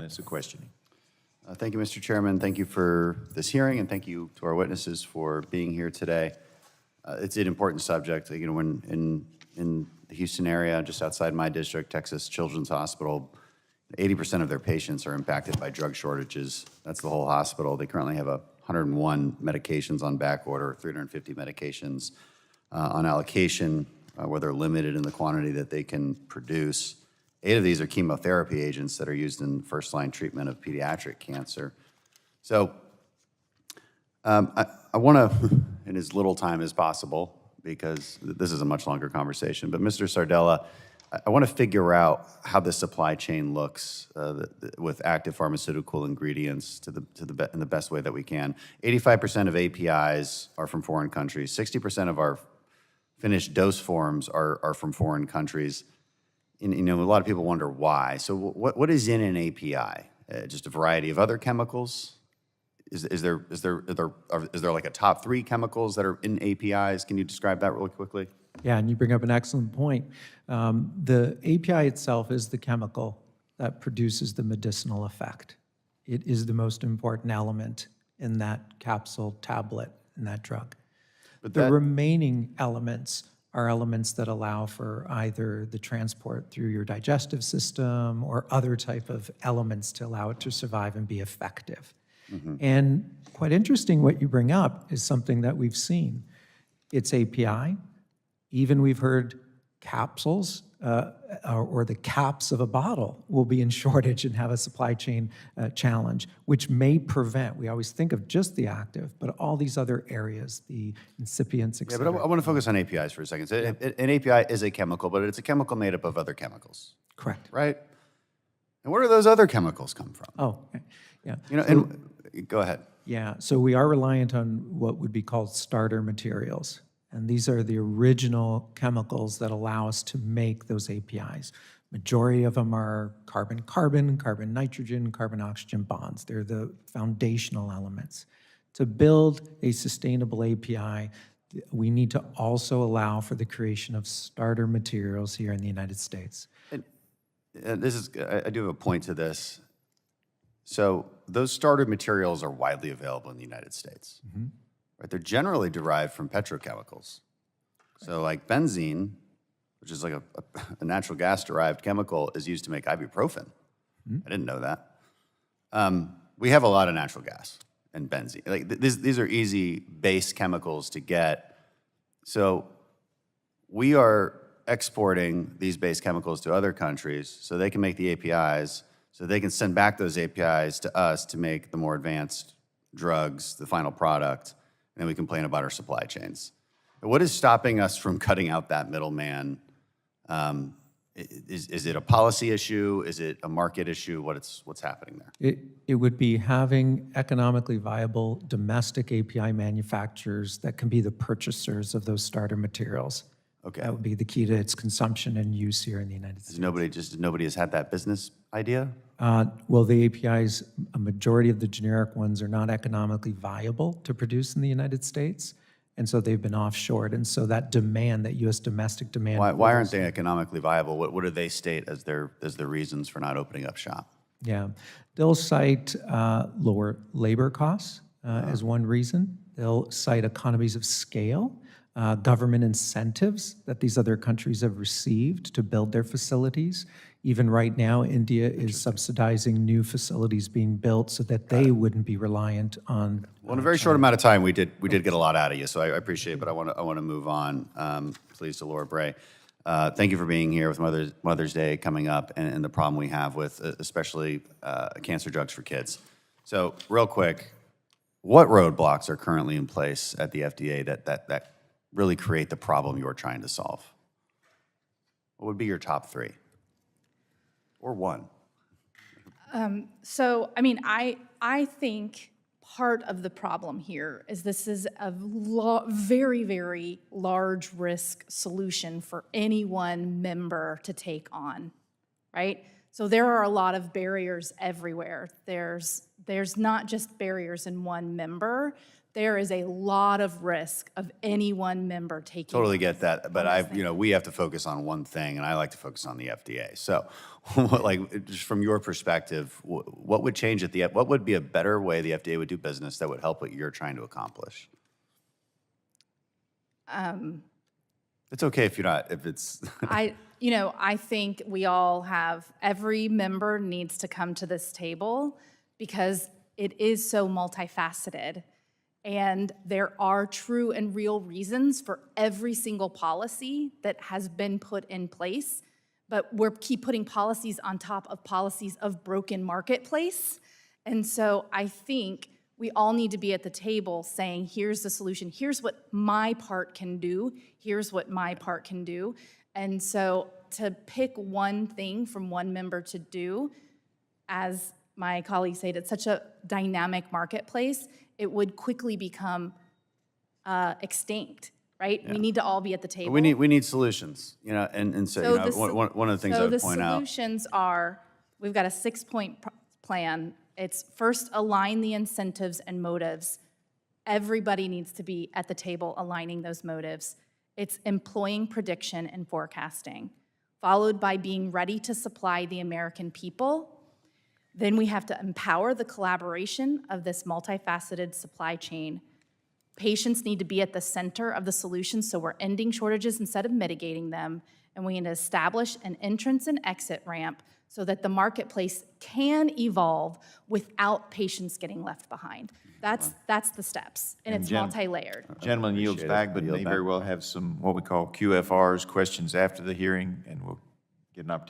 minutes of questioning. Thank you, Mr. Chairman. Thank you for this hearing, and thank you to our witnesses for being here today. It's an important subject. You know, when in the Houston area, just outside my district, Texas Children's Hospital, 80% of their patients are impacted by drug shortages. That's the whole hospital. They currently have 101 medications on back order, 350 medications on allocation, where they're limited in the quantity that they can produce. 8 of these are chemotherapy agents that are used in first-line treatment of pediatric cancer. So I want to, in as little time as possible, because this is a much longer conversation, but Mr. Sardella, I want to figure out how the supply chain looks with active pharmaceutical ingredients in the best way that we can. 85% of APIs are from foreign countries. 60% of our finished dose forms are from foreign countries. And, you know, a lot of people wonder why. So what is in an API? Just a variety of other chemicals? Is there like a top 3 chemicals that are in APIs? Can you describe that really quickly? Yeah, and you bring up an excellent point. The API itself is the chemical that produces the medicinal effect. It is the most important element in that capsule, tablet, in that drug. But the remaining elements are elements that allow for either the transport through your digestive system or other type of elements to allow it to survive and be effective. Mm-hmm. And quite interesting what you bring up is something that we've seen. It's API. Even we've heard capsules or the caps of a bottle will be in shortage and have a supply chain challenge, which may prevent, we always think of just the active, but all these other areas, the incipients, et cetera. Yeah, but I want to focus on APIs for a second. So an API is a chemical, but it's a chemical made up of other chemicals. Correct. Right? And where do those other chemicals come from? Oh, yeah. You know, and go ahead. Yeah, so we are reliant on what would be called starter materials. And these are the original chemicals that allow us to make those APIs. Majority of them are carbon-carbon, carbon-nitrogen, carbon-oxygen bonds. They're the foundational elements. To build a sustainable API, we need to also allow for the creation of starter materials here in the United States. And this is, I do have a point to this. So those starter materials are widely available in the United States. Mm-hmm. Right, they're generally derived from petrochemicals. So like benzene, which is like a natural gas-derived chemical, is used to make ibuprofen. Mm-hmm. I didn't know that. We have a lot of natural gas and benzene. Like these are easy base chemicals to get. So we are exporting these base chemicals to other countries so they can make the APIs, so they can send back those APIs to us to make the more advanced drugs, the final product, and we complain about our supply chains. What is stopping us from cutting out that middleman? Is it a policy issue? Is it a market issue? What's happening there? It would be having economically viable domestic API manufacturers that can be the purchasers of those starter materials. Okay. That would be the key to its consumption and use here in the United States. Nobody has had that business idea? Well, the APIs, a majority of the generic ones are not economically viable to produce in the United States, and so they've been offshored. And so that demand, that U.S. domestic demand... Why aren't they economically viable? What do they state as their reasons for not opening up shop? Yeah, they'll cite lower labor costs as one reason. They'll cite economies of scale, government incentives that these other countries have received to build their facilities. Even right now, India is subsidizing new facilities being built so that they wouldn't be reliant on. Well, in a very short amount of time, we did get a lot out of you, so I appreciate it. But I want to move on, please, to Laura Bray. Thank you for being here with Mother's Day coming up and the problem we have with especially cancer drugs for kids. So, real quick, what roadblocks are currently in place at the FDA that really create the problem you are trying to solve? What would be your top 3? Or 1? So, I mean, I think part of the problem here is this is a very, very large risk solution for any one member to take on, right? So there are a lot of barriers everywhere. There's not just barriers in one member. there is a lot of risk of any one member taking. Totally get that, but we have to focus on one thing, and I like to focus on the FDA. So, just from your perspective, what would change what would be a better way the FDA would do business that would help what you're trying to accomplish? It's okay if you're not, if it's. I think every member needs to come to this table because it is so multifaceted. And there are true and real reasons for every single policy that has been put in place, but we're keep putting policies on top of policies of broken marketplace. And so I think we all need to be at the table saying, here's the solution, here's what my part can do, here's what my part can do. And so to pick one thing from one member to do, as my colleague said, it's such a dynamic marketplace, it would quickly become extinct, right? Yeah. We need to all be at the table. We need solutions, and so one of the things I would point out. So the solutions are, we've got a 6-point plan. It's first, align the incentives and motives. Everybody needs to be at the table aligning those motives. It's employing prediction and forecasting, followed by being ready to supply the American people. Then we have to empower the collaboration of this multifaceted supply chain. Patients need to be at the center of the solution, so we're ending shortages instead of mitigating them, and we need to establish an entrance and exit ramp so that the marketplace can evolve without patients getting left behind. That's the steps, and it's multi-layered. Gentleman yields back, but may very well have some what we call QFRs, questions after the hearing, and we'll get an opportunity